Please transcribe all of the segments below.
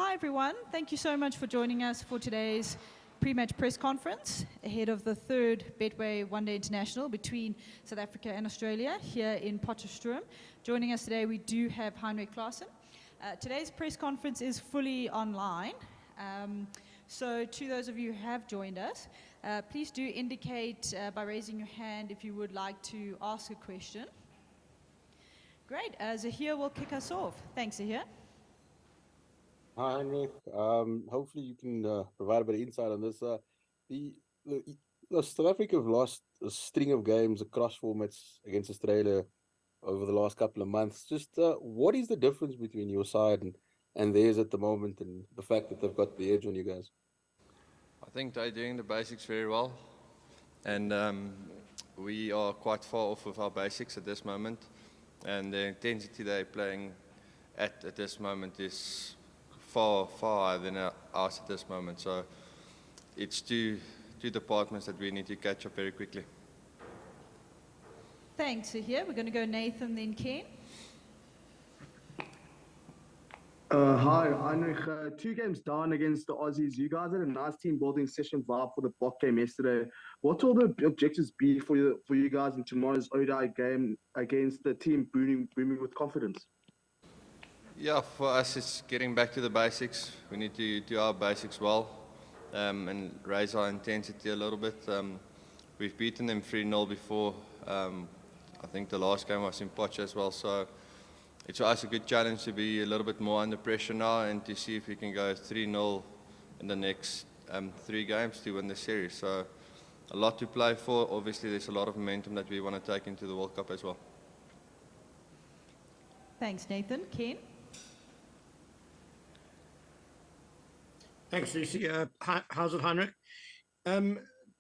Hi everyone, thank you so much for joining us for today's pre-match press conference ahead of the third Betway One Day International between South Africa and Australia here in Potchefstroom. Joining us today we do have Heinrich Klassen. Today's press conference is fully online, so to those of you who have joined us, please do indicate by raising your hand if you would like to ask a question. Great, Zahir will kick us off. Thanks, Zahir. Hi, Heinrich. Hopefully you can provide a bit of insight on this. The, South Africa have lost a string of games across formats against Australia over the last couple of months. Just what is the difference between your side and theirs at the moment, and the fact that they've got the edge on you guys? I think they're doing the basics very well, and we are quite far off with our basics at this moment, and the intensity they're playing at this moment is far higher than ours at this moment. So it's two departments that we need to catch up very quickly. Thanks, Zahir. We're going to go Nathan, then Ken. Hi, Heinrich. 2 games down against the Aussies. You guys had a nice team building session vibe for the Bok game yesterday. What will the objectives be for you guys in tomorrow's ODI game against the team booming with confidence? Yeah, for us it's getting back to the basics. We need to do our basics well and raise our intensity a little bit. We've beaten them 3-0 before. I think the last game was in Potch as well. So it's for us a good challenge to be a little bit more under pressure now and to see if we can go 3-0 in the next 3 games to win the series. So a lot to play for. Obviously there's a lot of momentum that we want to take into the World Cup as well. Thanks, Nathan. Ken? Thanks, Lucy. How's it, Heinrich?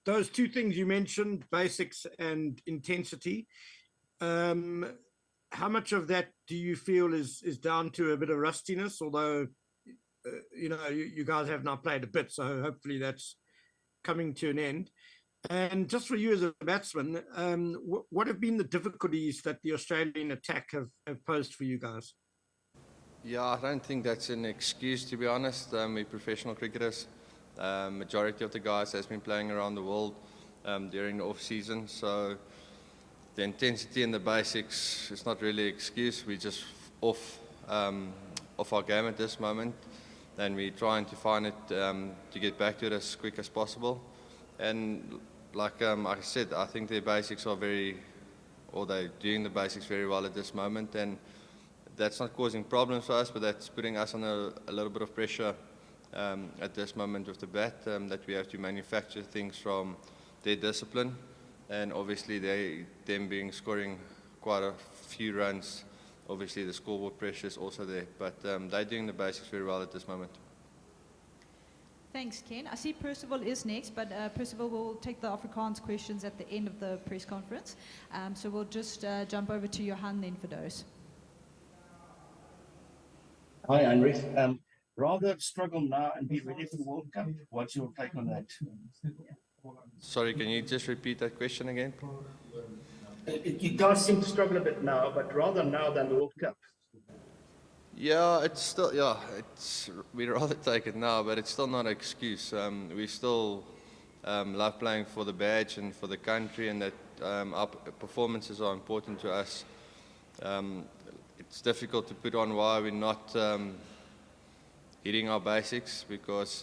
Those 2 things you mentioned, basics and intensity, how much of that do you feel is down to a bit of rustiness? Although, you guys have now played a bit, so hopefully that's coming to an end. And just for you as a batsman, what have been the difficulties that the Australian attack have posed for you guys? Yeah, I don't think that's an excuse, to be honest. We're professional cricketers. Majority of the guys has been playing around the world during the off-season, so the intensity and the basics is not really an excuse. We're just off our game at this moment, and we're trying to find it to get back to it as quick as possible. And like I said, I think their basics are they're doing the basics very well at this moment, and that's not causing problems for us, but that's putting us under a little bit of pressure at this moment with the bat, that we have to manufacture things from their discipline, and obviously them scoring quite a few runs. Obviously the scoreboard pressure is also there, but they're doing the basics very well at this moment. Thanks, Ken. I see Percival is next, but Percival will take the Afrikaans questions at the end of the press conference. So we'll just jump over to Johan then for those. Hi, Heinrich. Rather struggle now and be ready for the World Cup. What's your take on that? Sorry, can you just repeat that question again? You guys seem to struggle a bit now, but rather now than the World Cup. Yeah, we'd rather take it now, but it's still not an excuse. We still love playing for the badge and for the country, and that our performances are important to us. It's difficult to put on why we're not hitting our basics, because,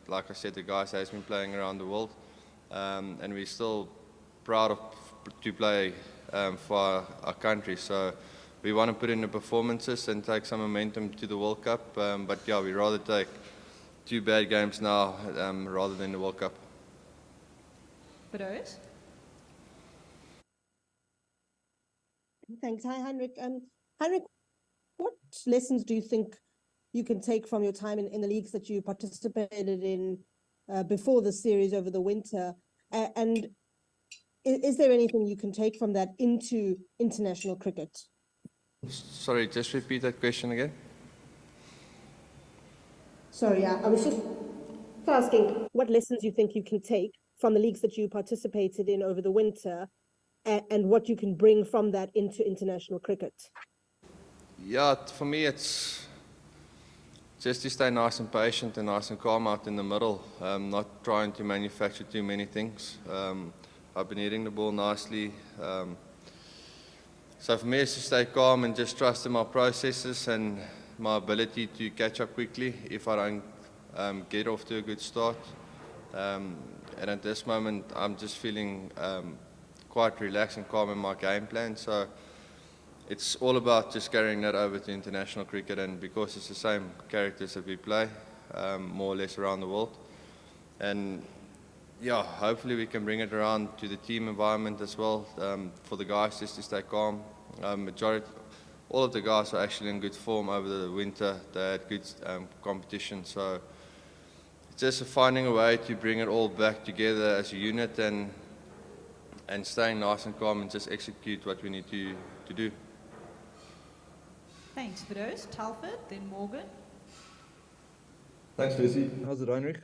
like I said, the guys has been playing around the world, and we're still proud to play for our country. So we want to put in the performances and take some momentum to the World Cup. But yeah, we'd rather take 2 bad games now rather than the World Cup. Bedoes? Thanks. Hi, Heinrich. Heinrich, what lessons do you think you can take from your time in the leagues that you participated in before the series over the winter? And is there anything you can take from that into international cricket? Sorry, just repeat that question again. Sorry, I was just asking what lessons you think you can take from the leagues that you participated in over the winter and what you can bring from that into international cricket. Yeah, for me it's Just to stay nice and patient and nice and calm out in the middle, not trying to manufacture too many things. I've been hitting the ball nicely. So for me, it's to stay calm and just trust in my processes and my ability to catch up quickly if I don't get off to a good start. And at this moment, I'm just feeling quite relaxed and calm in my game plan. So it's all about just carrying that over to international cricket, and because it's the same characters that we play, more or less around the world. And yeah, hopefully we can bring it around to the team environment as well, for the guys just to stay calm. All of the guys are actually in good form over the winter. They had good competition, so it's just finding a way to bring it all back together as a unit and staying nice and calm and just execute what we need to do. Thanks, Fidoz. Telford, then Morgan. Thanks, Lucy. How's it, Heinrich?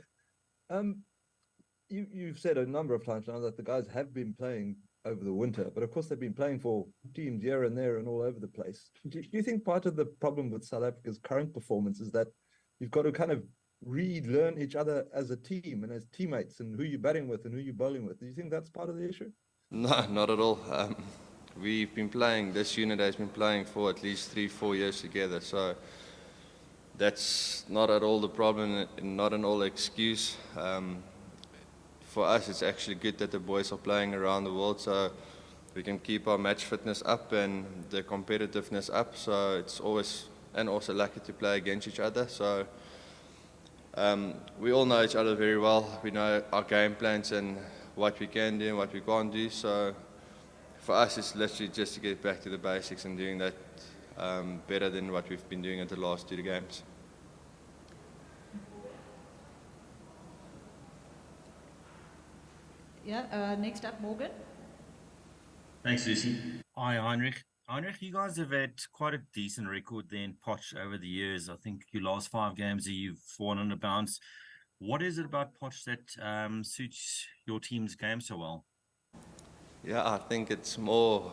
You've said a number of times now that the guys have been playing over the winter, but of course they've been playing for teams here and there and all over the place. Do you think part of the problem with South Africa's current performance is that you've got to kind of relearn each other as a team and as teammates, and who you're batting with and who you're bowling with? Do you think that's part of the issue? No, not at all. We've been playing, this unit has been playing for at least 3-4 years together, so that's not at all the problem and not an all excuse. For us, it's actually good that the boys are playing around the world, so we can keep our match fitness up and the competitiveness up, so it's always, and also lucky to play against each other. So we all know each other very well. We know our game plans and what we can do and what we can't do, so for us, it's literally just to get back to the basics and doing that better than what we've been doing at the last 2 games. Yeah, next up, Morgan. Thanks, Lucy. Hi, Heinrich. Heinrich, you guys have had quite a decent record there in Poch over the years. I think your last 5 games, you've 400 bounce. What is it about Poch that suits your team's game so well? Yeah, I think it's more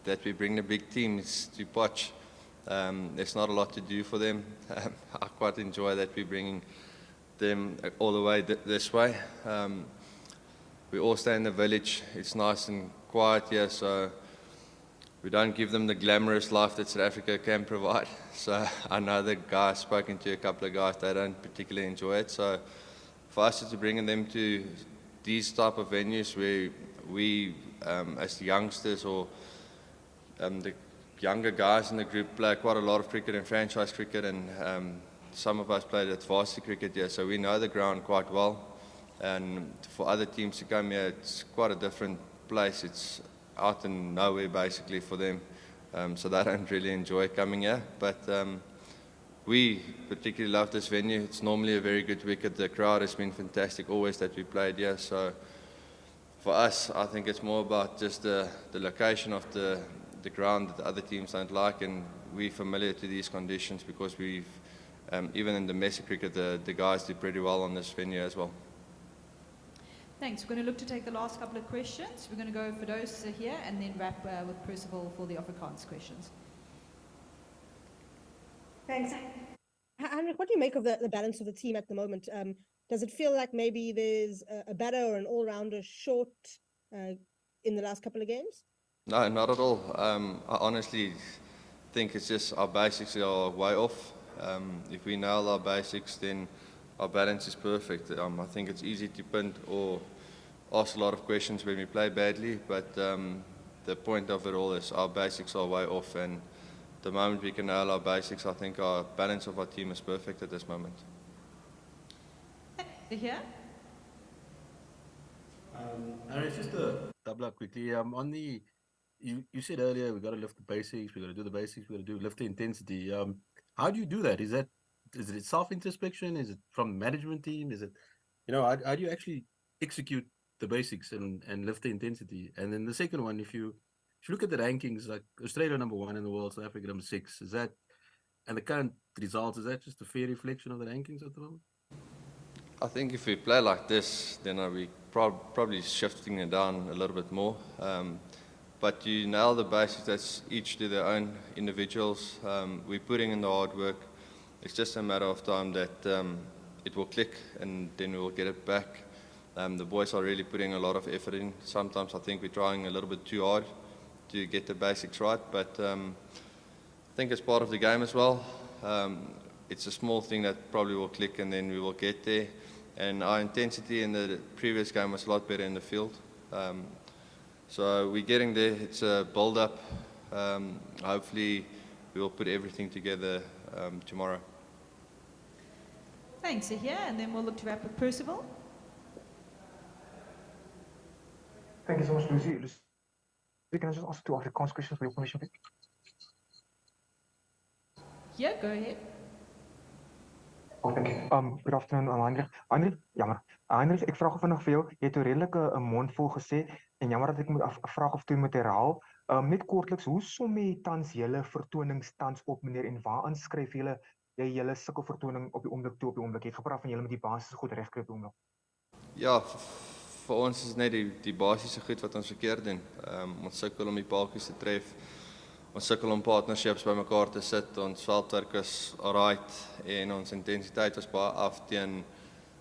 that we bring the big teams to Poch. There's not a lot to do for them. I quite enjoy that we're bringing them all the way this way. We all stay in the village. It's nice and quiet here, so we don't give them the glamorous life that South Africa can provide. So I know the guys, spoken to a couple of guys, they don't particularly enjoy it. So for us, it's bringing them to these type of venues where we, as the youngsters or the younger guys in the group, play quite a lot of cricket and franchise cricket, and some of us played at varsity cricket here, so we know the ground quite well. And for other teams to come here, it's quite a different place. It's out in nowhere basically for them, so they don't really enjoy coming here. But we particularly love this venue. It's normally a very good wicket. The crowd has been fantastic always that we played here. So for us, I think it's more about just the location of the ground that the other teams don't like, and we're familiar to these conditions because we've, even in domestic cricket, the guys do pretty well on this venue as well. Thanks. We're going to look to take the last couple of questions. We're going to go for those here and then wrap with Percival for the Afrikaans questions. Thanks. Heinrich, what do you make of the balance of the team at the moment? Does it feel like maybe there's a batter or an all-rounder short in the last couple of games? No, not at all. I honestly think it's just our basics are way off. If we nail our basics, then our balance is perfect. I think it's easy to pin or ask a lot of questions when we play badly, but the point of it all is our basics are way off, and the moment we can nail our basics, I think our balance of our team is perfect at this moment. Here? It's just a double up quickly. On the, you said earlier we got to lift the basics, we got to do the basics, we got to lift the intensity. How do you do that? Is it self-introspection? Is it from the management team? Is it, how do you actually execute the basics and lift the intensity? And then the second one, if you look at the rankings, like Australia #1 in the world, South Africa #6, is that, and the current results, is that just a fair reflection of the rankings at the moment? I think if we play like this, then we probably shifting it down a little bit more. But you nail the basics, that's each to their own individuals. We're putting in the hard work. it's just a matter of time that it will click and then we will get it back. The boys are really putting a lot of effort in. Sometimes I think we're trying a little bit too hard to get the basics right, but I think it's part of the game as well. It's a small thing that probably will click and then we will get there. And our intensity in the previous game was a lot better in the field. So we're getting there. It's a build-up. Hopefully we will put everything together tomorrow. Thanks, Ahir, and then we'll look to wrap with Percival. Thank you so much, Lucy. Lucy, can I just ask 2 Afrikaans questions for your permission, please? Yeah, go ahead. Oh, thank you. Good afternoon, Heinrich. Heinrich, ek vraag vinnig vir jou. Jy het 'n redelike 'n mond vol gesê en jammer dat ek moet vraag of toe moet herhaal. Net kortliks, hoe som jy tans julle vertonings tans op, meneer, en waaraan skryf julle julle sukkel vertoning op die oomblik toe op die oomblik? Jy het gepraat van julle met die basis goed regkry op die oomblik. Ja, vir ons is net die basiese goed wat ons verkeerd doen. Ons sukkel om die paaltjies te tref. Ons sukkel om partnerships by mekaar te sit. Ons veldwerk is alright en ons intensiteit was baie af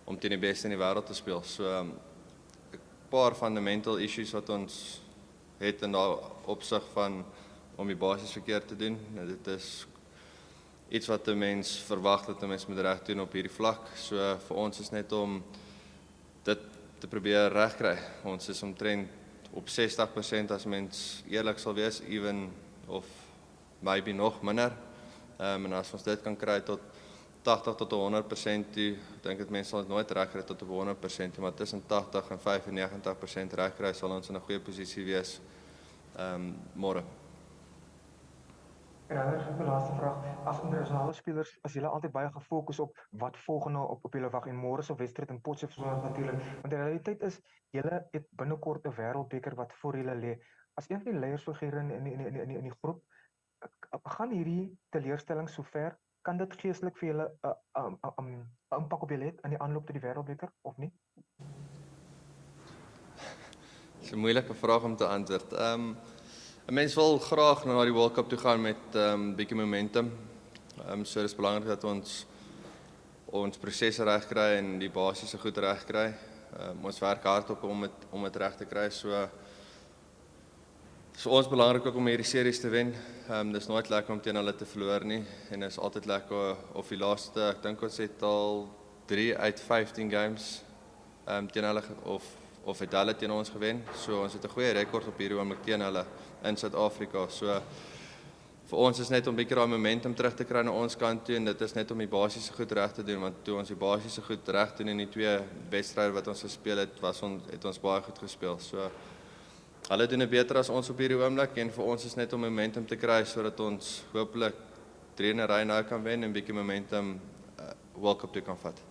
om teen die beste in die wêreld te speel. So 'n paar fundamental issues wat ons het in daai opsig van om die basis verkeerd te doen. Dit is iets wat 'n mens verwag dat 'n mens moet reg doen op hierdie vlak. So vir ons is net om dit te probeer regkry. Ons is omtrent op 60% as mens eerlik sal wees, even of maybe nog minder. En as ons dit kan kry tot 80 tot 100% toe, dink ek mense sal dit nooit regkry tot op 100% toe, maar tussen 80 en 95% regkry sal ons in 'n goeie posisie wees môre. En dan my laaste vraag, as internasionale spelers, as julle altyd baie gefokus op wat volgende op julle wag en môre se wedstryd in Potchefstroom natuurlik, want die realiteit is julle het binnekort 'n wêreldbeker wat voor julle lê. As een van die leiersfigure in die groep, gaan hierdie teleurstelling sover, kan dit geestelik vir julle 'n impak op julle hê in die aanloop tot die wêreldbeker of nie? Dis 'n moeilike vraag om te antwoord. 'n Mens wil graag na die World Cup toe gaan met bietjie momentum. So dis belangrik dat ons prosesse reg kry en die basiese goed reg kry. Ons werk hard op om dit reg te kry. So vir ons belangrik ook om hierdie series te wen. Dis nooit lekker om teen hulle te verloor nie en is altyd lekker of die laaste, ek dink ons het al 3 uit 15 games teen hulle of het hulle teen ons gewen. So ons het 'n goeie rekord op hierdie oomblik teen hulle in Suid-Afrika. So vir ons is net om bietjie daai momentum terug te kry na ons kant toe en dit is net om die basiese goed reg te doen, want toe ons die basiese goed reg doen in die 2 wedstryde wat ons gespeel het, het ons baie goed gespeel. So hulle doen dit beter as ons op hierdie oomblik en vir ons is net om momentum te kry sodat ons hopelik 3 in 'n ry nou kan wen en bietjie momentum World Cup toe kan vat.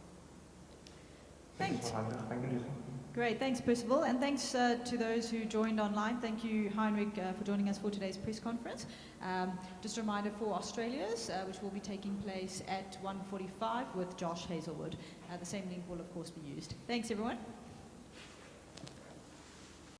Thanks. Thank you, Lucy. Great, thanks Percival, and thanks to those who joined online. Thank you, Heinrich, for joining us for today's press conference. Just a reminder for Australia's, which will be taking place at 1:45 with Josh Hazelwood. The same link will, of course, be used. Thanks, everyone.